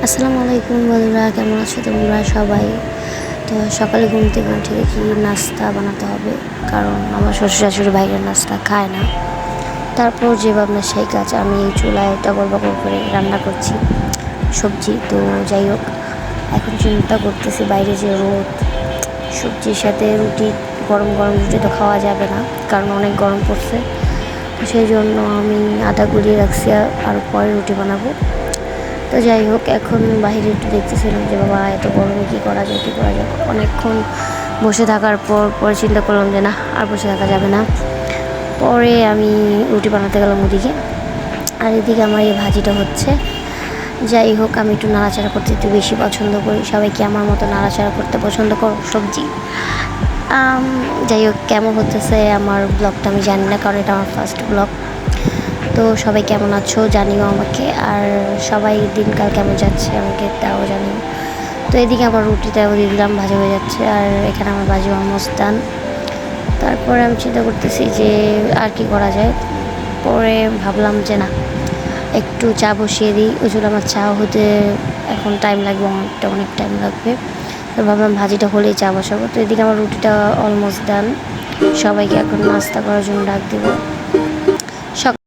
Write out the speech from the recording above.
আসসালামু আলাইকুম বন্ধুরা, কেমন আছো তোমরা সবাই? তো সকালে ঘুম থেকে উঠে দেখি নাস্তা বানাতে হবে, কারণ আমার শ্বশুর শাশুড়ি বাইরের নাস্তা খায় না। তারপর যে ভাবনা সেই কাজ, আমি চুলায় টগর বগর করে রান্না করছি সবজি। তো যাই হোক, এখন চিন্তা করতেছি বাইরে যে রোদ, সবজির সাথে রুটি, গরম গরম রুটি তো খাওয়া যাবে না, কারণ অনেক গরম পড়ছে। তো সেই জন্য আমি আটা গুলিয়ে রাখছি, আর পরে রুটি বানাবো। তো যাই হোক, এখন বাইরে একটু দেখতেছিলাম যে বাবা এত গরমে কী করা যায়, অনেকক্ষণ বসে থাকার পরে চিন্তা করলাম যে না, আর বসে থাকা যাবে না। পরে আমি রুটি বানাতে গেলাম ওদিকে, আর এদিকে আমার এই ভাজিটা হচ্ছে। যাই হোক, আমি একটু নাড়াচাড়া করতে একটু বেশি পছন্দ করি। সবাইকে আমার মতো নাড়াচাড়া করতে পছন্দ করো সবজি। যাই হোক, কেমন হতেছে আমার ব্লগটা আমি জানি না, কারণ এটা আমার ফার্স্ট ব্লগ। তো সবাই কেমন আছো জানিও আমাকে, আর সবাই দিনকাল কেমন যাচ্ছে আমাকে তাও জানিও। তো এদিকে আমার রুটিটাও দিয়ে দিলাম, ভাজা হয়ে যাচ্ছে, আর এখানে আমার ভাজি অলমোস্ট ডান। তারপরে আমি চিন্তা করতেছি যে আর কি করা যায়। পরে ভাবলাম যে না, একটু চা বসিয়ে দিই। ওইজন্য আমার চা হতে এখন টাইম লাগবে, অনেক টাইম লাগবে। তো ভাবলাম ভাজিটা হলেই চা বসাবো। তো এদিকে আমার রুটিটা অলমোস্ট ডান। সবাইকে এখন নাস্তা করার জন্য ডাক দেবো।